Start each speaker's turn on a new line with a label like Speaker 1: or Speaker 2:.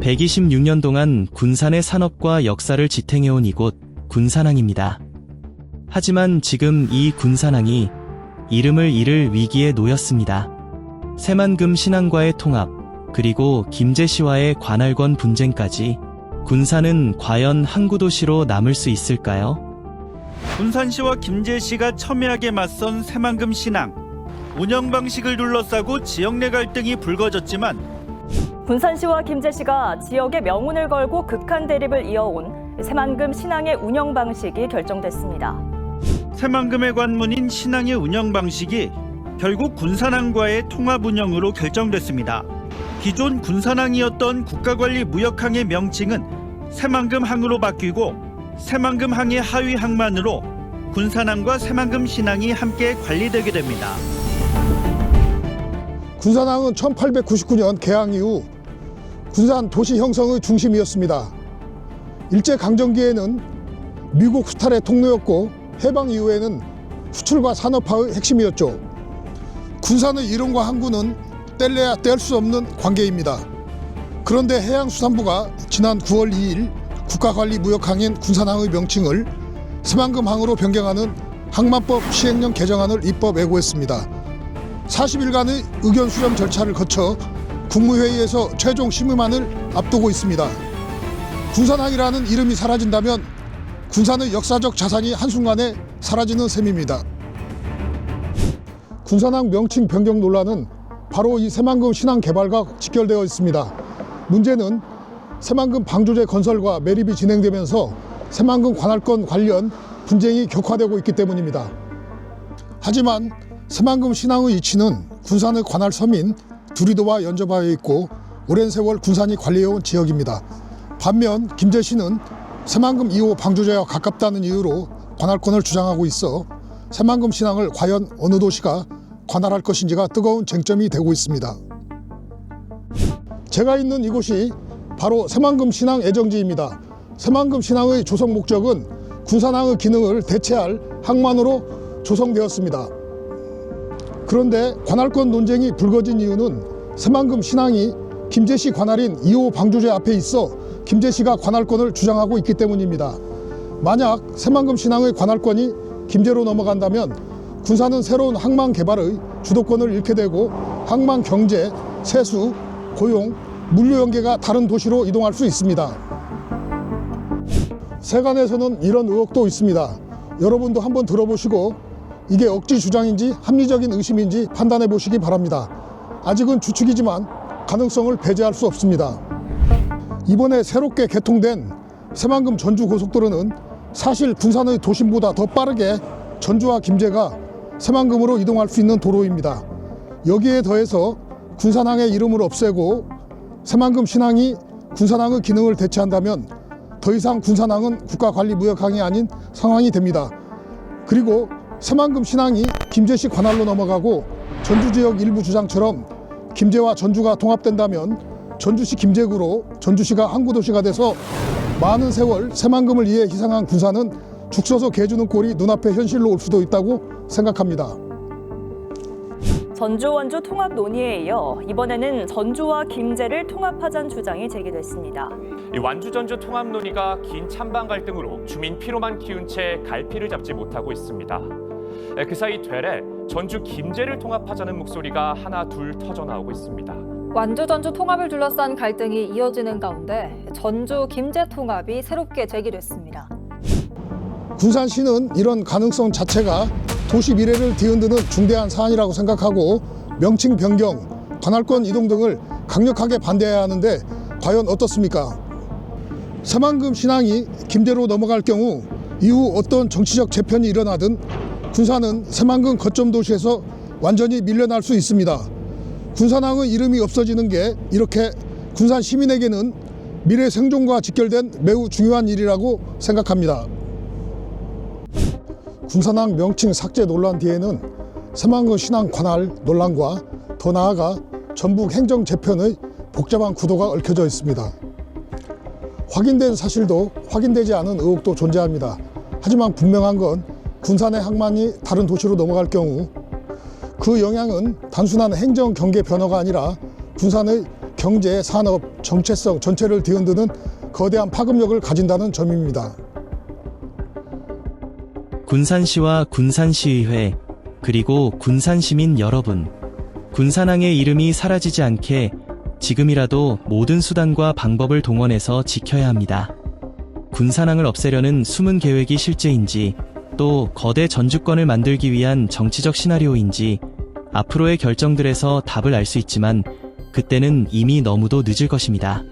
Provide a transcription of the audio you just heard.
Speaker 1: 126년 동안 군산의 산업과 역사를 지탱해온 이곳 군산항입니다. 하지만 지금 이 군산항이 이름을 잃을 위기에 놓였습니다. 새만금 신항과의 통합, 그리고 김제시와의 관할권 분쟁까지 군산은 과연 항구도시로 남을 수 있을까요?
Speaker 2: 군산시와 김제시가 첨예하게 맞선 새만금 신항. 운영 방식을 둘러싸고 지역 내 갈등이 불거졌지만
Speaker 3: 군산시와 김제시가 지역의 명운을 걸고 극한 대립을 이어온 새만금 신항의 운영 방식이 결정됐습니다.
Speaker 2: 새만금의 관문인 신항의 운영 방식이 결국 군산항과의 통합 운영으로 결정됐습니다. 기존 군산항이었던 국가관리무역항의 명칭은 새만금항으로 바뀌고 새만금항의 하위 항만으로 군산항과 새만금 신항이 함께 관리되게 됩니다.
Speaker 4: 군산항은 1899년 개항 이후 군산 도시 형성의 중심이었습니다. 일제강점기에는 미국 수탈의 통로였고 해방 이후에는 수출과 산업화의 핵심이었죠. 군산의 이름과 항구는 뗄래야 뗄 수 없는 관계입니다. 그런데 해양수산부가 지난 9월 2일 국가관리무역항인 군산항의 명칭을 새만금항으로 변경하는 항만법 시행령 개정안을 입법 예고했습니다. 40일간의 의견 수렴 절차를 거쳐 국무회의에서 최종 심의만을 앞두고 있습니다. 군산항이라는 이름이 사라진다면 군산의 역사적 자산이 한순간에 사라지는 셈입니다. 군산항 명칭 변경 논란은 바로 이 새만금 신항 개발과 직결되어 있습니다. 문제는 새만금 방조제 건설과 매립이 진행되면서 새만금 관할권 관련 분쟁이 격화되고 있기 때문입니다. 하지만 새만금 신항의 위치는 군산의 관할 섬인 두리도와 연접하여 있고 오랜 세월 군산이 관리해온 지역입니다. 반면 김제시는 새만금 2호 방조제와 가깝다는 이유로 관할권을 주장하고 있어 새만금 신항을 과연 어느 도시가 관할할 것인지가 뜨거운 쟁점이 되고 있습니다. 제가 있는 이곳이 바로 새만금 신항 애정지입니다. 새만금 신항의 조성 목적은 군산항의 기능을 대체할 항만으로 조성되었습니다. 그런데 관할권 논쟁이 불거진 이유는 새만금 신항이 김제시 관할인 2호 방조제 앞에 있어 김제시가 관할권을 주장하고 있기 때문입니다. 만약 새만금 신항의 관할권이 김제로 넘어간다면 군산은 새로운 항만 개발의 주도권을 잃게 되고 항만 경제, 세수, 고용, 물류 연계가 다른 도시로 이동할 수 있습니다. 세간에서는 이런 의혹도 있습니다. 여러분도 한번 들어보시고 이게 억지 주장인지 합리적인 의심인지 판단해 보시기 바랍니다. 아직은 추측이지만 가능성을 배제할 수 없습니다. 이번에 새롭게 개통된 새만금 전주 고속도로는 사실 군산의 도심보다 더 빠르게 전주와 김제가 새만금으로 이동할 수 있는 도로입니다. 여기에 더해서 군산항의 이름을 없애고 새만금 신항이 군산항의 기능을 대체한다면 더 이상 군산항은 국가관리무역항이 아닌 상황이 됩니다. 그리고 새만금 신항이 김제시 관할로 넘어가고 전주 지역 일부 주장처럼 김제와 전주가 통합된다면 전주시 김제구로 전주시가 항구도시가 돼서 많은 세월 새만금을 위해 희생한 군산은 죽서서 개주는 꼴이 눈앞에 현실로 올 수도 있다고 생각합니다.
Speaker 3: 전주 원주 통합 논의에 이어 이번에는 전주와 김제를 통합하자는 주장이 제기됐습니다.
Speaker 5: 완주 전주 통합 논의가 긴 찬반 갈등으로 주민 피로만 키운 채 갈피를 잡지 못하고 있습니다. 그 사이 되레 전주 김제를 통합하자는 목소리가 하나 둘 터져 나오고 있습니다.
Speaker 6: 완주 전주 통합을 둘러싼 갈등이 이어지는 가운데 전주 김제 통합이 새롭게 제기됐습니다.
Speaker 4: 군산시는 이런 가능성 자체가 도시 미래를 뒤흔드는 중대한 사안이라고 생각하고 명칭 변경, 관할권 이동 등을 강력하게 반대해야 하는데 과연 어떻습니까? 새만금 신항이 김제로 넘어갈 경우 이후 어떤 정치적 재편이 일어나든 군산은 새만금 거점 도시에서 완전히 밀려날 수 있습니다. 군산항의 이름이 없어지는 게 이렇게 군산 시민에게는 미래 생존과 직결된 매우 중요한 일이라고 생각합니다. 군산항 명칭 삭제 논란 뒤에는 새만금 신항 관할 논란과 더 나아가 전북 행정 재편의 복잡한 구도가 얽혀져 있습니다. 확인된 사실도 확인되지 않은 의혹도 존재합니다. 하지만 분명한 건 군산의 항만이 다른 도시로 넘어갈 경우 그 영향은 단순한 행정 경계 변화가 아니라 군산의 경제, 산업, 정체성 전체를 뒤흔드는 거대한 파급력을 가진다는 점입니다.
Speaker 1: 군산시와 군산시의회, 그리고 군산시민 여러분, 군산항의 이름이 사라지지 않게 지금이라도 모든 수단과 방법을 동원해서 지켜야 합니다. 군산항을 없애려는 숨은 계획이 실제인지, 또 거대 전주권을 만들기 위한 정치적 시나리오인지 앞으로의 결정들에서 답을 알 수 있지만 그때는 이미 너무도 늦을 것입니다.